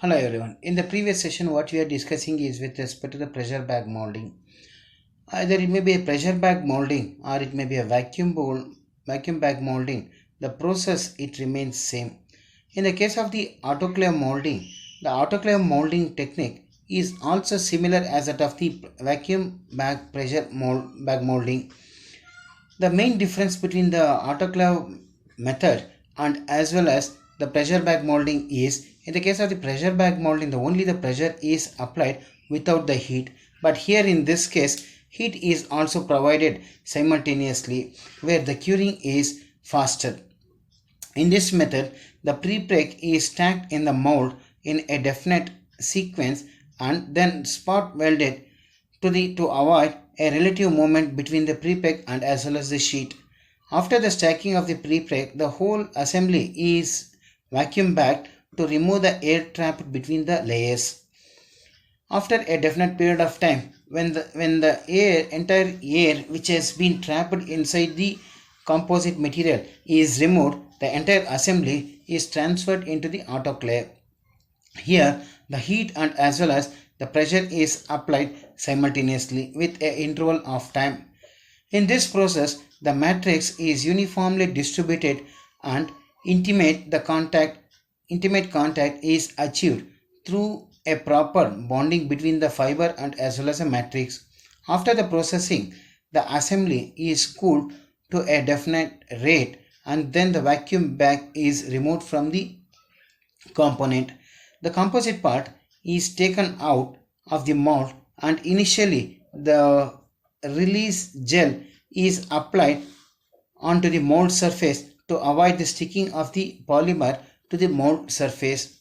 Hello everyone. In the previous session, what we are discussing is with respect to the pressure bag molding. Either it may be a pressure bag molding or it may be a vacuum bag molding. The process it remains same. In the case of the autoclave molding, the autoclave molding technique is also similar as that of the vacuum bag bag molding. The main difference between the autoclave method and as well as the pressure bag molding is in the case of the pressure bag molding the only the pressure is applied without the heat, but here in this case heat is also provided simultaneously where the curing is faster. In this method the prepreg is stacked in the mold in a definite sequence and then spot welded to avoid a relative movement between the prepreg and as well as the sheet. After the stacking of the prepreg, the whole assembly is vacuum bagged to remove the air trapped between the layers. After a definite period of time, when the entire air which has been trapped inside the composite material is removed, the entire assembly is transferred into the autoclave. Here, the heat and as well as the pressure is applied simultaneously with an interval of time. In this process, the matrix is uniformly distributed and intimate contact is achieved through a proper bonding between the fiber and as well as a matrix. After the processing, the assembly is cooled to a definite rate and then the vacuum bag is removed from the component. The composite part is taken out of the mold and initially the release gel is applied onto the mold surface to avoid the sticking of the polymer to the mold surface.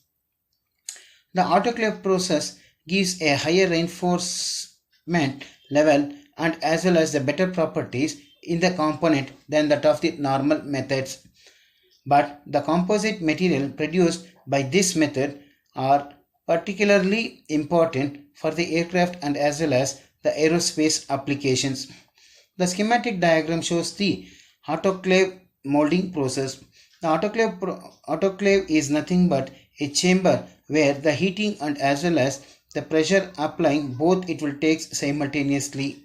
The autoclave process gives a higher reinforcement level and as well as the better properties in the component than that of the normal methods. But the composite material produced by this method are particularly important for the aircraft and as well as the aerospace applications. The schematic diagram shows the autoclave molding process. The autoclave is nothing but a chamber where the heating and as well as the pressure applying both it will take simultaneously.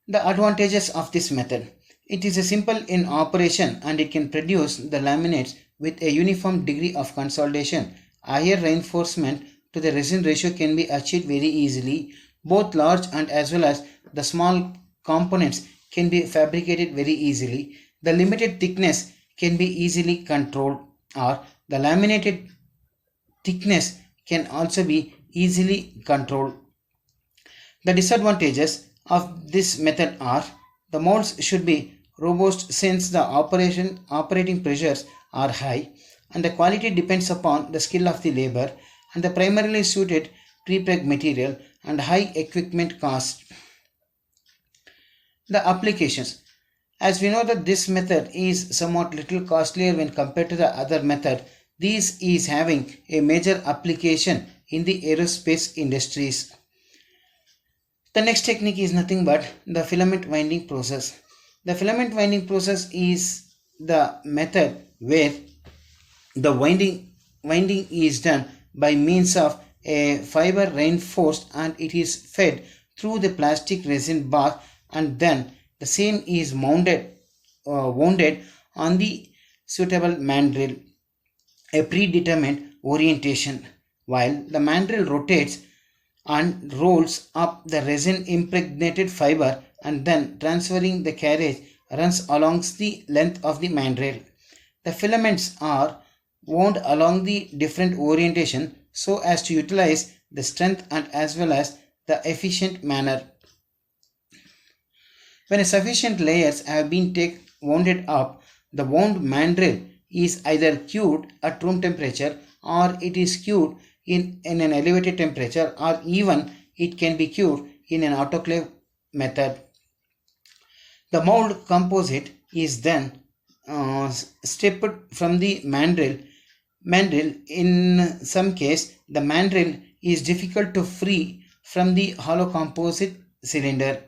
The advantages of this method. It is a simple in operation and it can produce the laminates with a uniform degree of consolidation. Higher reinforcement to the resin ratio can be achieved very easily. Both large and as well as the small components can be fabricated very easily. The limited thickness can be easily controlled or the laminated thickness can also be easily controlled. The disadvantages of this method are the molds should be robust since the operating pressures are high and the quality depends upon the skill of the labor and the primarily suited prepreg material and high equipment cost. The applications. As we know that this method is somewhat little costlier when compared to the other method, this is having a major application in the aerospace industries. The next technique is nothing but the filament winding process. The filament winding process is the method where the winding is done by means of a fiber reinforced and it is fed through the plastic resin bath and then the same is wounded on the suitable mandrel, a predetermined orientation, while the mandrel rotates and rolls up the resin impregnated fiber and then transferring the carriage runs along the length of the mandrel. The filaments are wound along the different orientation so as to utilize the strength and as well as the efficient manner. When a sufficient layers have been wounded up, the wound mandrel is either cured at room temperature or it is cured in an elevated temperature or even it can be cured in an autoclave method. The mold composite is then stripped from the mandrel. In some case, the mandrel is difficult to free from the hollow composite cylinder.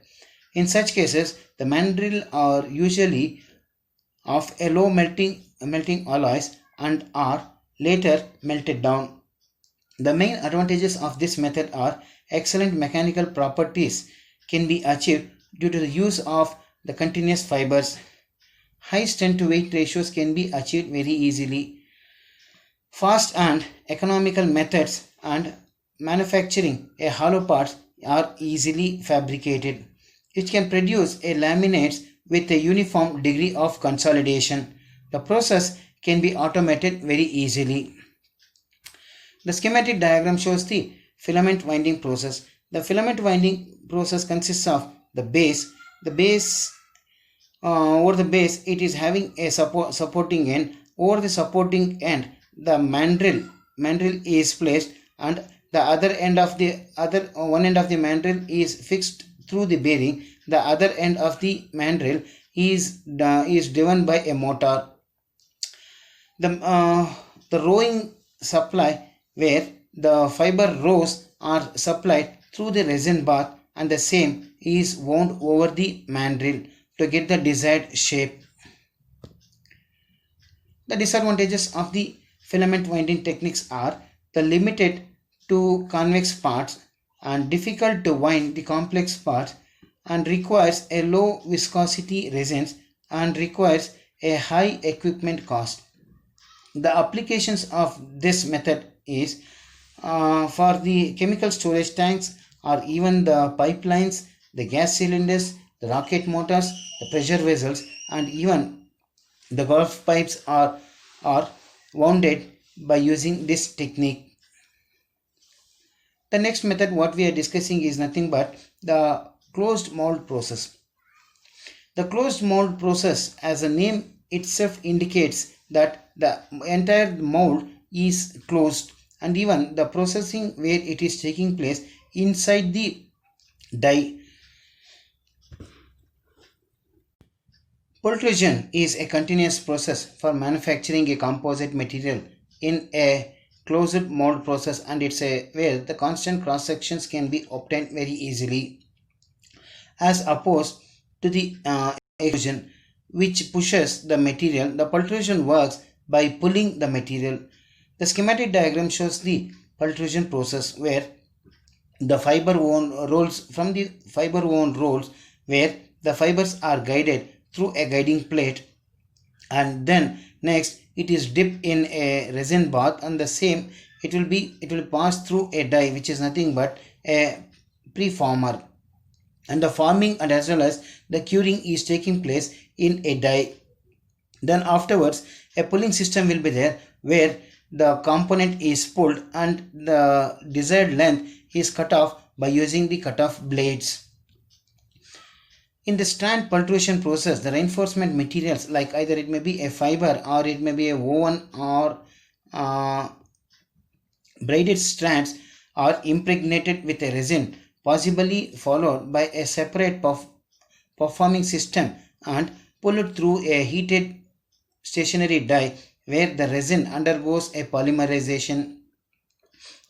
In such cases, the mandrel are usually of a low melting alloys and are later melted down. The main advantages of this method are excellent mechanical properties can be achieved due to the use of the continuous fibers. High strength to weight ratios can be achieved very easily. Fast and economical methods and manufacturing a hollow parts are easily fabricated. It can produce a laminates with a uniform degree of consolidation. The process can be automated very easily. The schematic diagram shows the filament winding process. The filament winding process consists of the base. The base over the base it is having a supporting end. Over the supporting end the mandrel is placed, and the other end of the other one end of the mandrel is fixed through the bearing. The other end of the mandrel is driven by a motor. The rowing supply where the fiber rows are supplied through the resin bath, and the same is wound over the mandrel to get the desired shape. The disadvantages of the filament winding techniques are the limited to convex parts and difficult to wind the complex parts, and requires a low viscosity resins and requires a high equipment cost. The applications of this method is for the chemical storage tanks, or even the pipelines, the gas cylinders, the rocket motors, the pressure vessels, and even the golf pipes are wounded by using this technique. The next method what we are discussing is nothing but the closed mold process. The closed mold process, as the name itself indicates, that the entire mold is closed, and even the processing where it is taking place inside the die. Pultrusion is a continuous process for manufacturing a composite material in a closed mold process, and it's a where the constant cross sections can be obtained very easily, as opposed to the extrusion which pushes the material. The pultrusion works by pulling the material. The schematic diagram shows the pultrusion process where the fiber wound rolls from the fiber wound rolls where the fibers are guided through a guiding plate, and then next it is dipped in a resin bath, and the same it will pass through a die which is nothing but a preformer, and the forming and as well as the curing is taking place in a die. Then afterwards a pulling system will be there where the component is pulled and the desired length is cut off by using the cut-off blades. In the strand pultrusion process, the reinforcement materials, like either it may be a fiber or it may be a woven or braided strands, are impregnated with a resin, possibly followed by a separate performing system, and pulled through a heated stationary die where the resin undergoes a polymerization.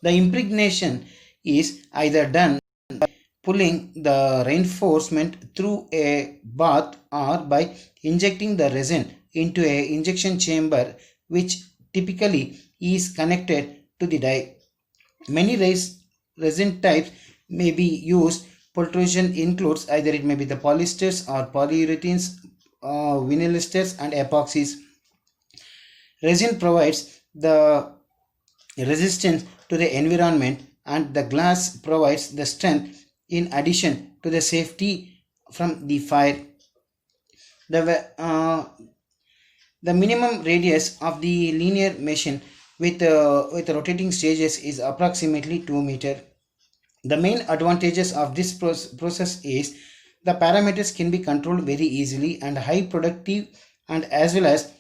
The impregnation is either done by pulling the reinforcement through a bath or by injecting the resin into a injection chamber which typically is connected to the die. Many resin types may be used. Pultrusion includes either it may be the polyesters or polyurethanes, vinyl esters and epoxies. Resin provides the resistance to the environment, and the glass provides the strength in addition to the safety from the fire. The minimum radius of the linear machine with rotating stages is approximately 2 meter. The main advantages of this process is the parameters can be controlled very easily and high productive, and as well as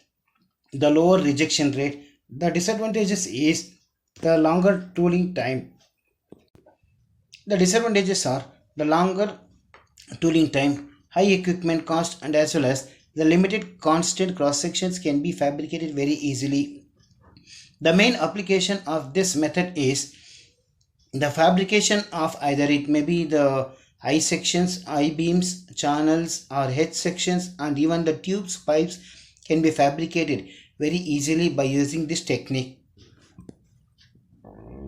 the lower rejection rate. The disadvantages is the longer tooling time. The disadvantages are the longer tooling time, high equipment cost, and as well as the limited constant cross sections can be fabricated very easily. The main application of this method is the fabrication of either it may be the I sections, I beams, channels or H sections, and even the tubes, pipes can be fabricated very easily by using this technique.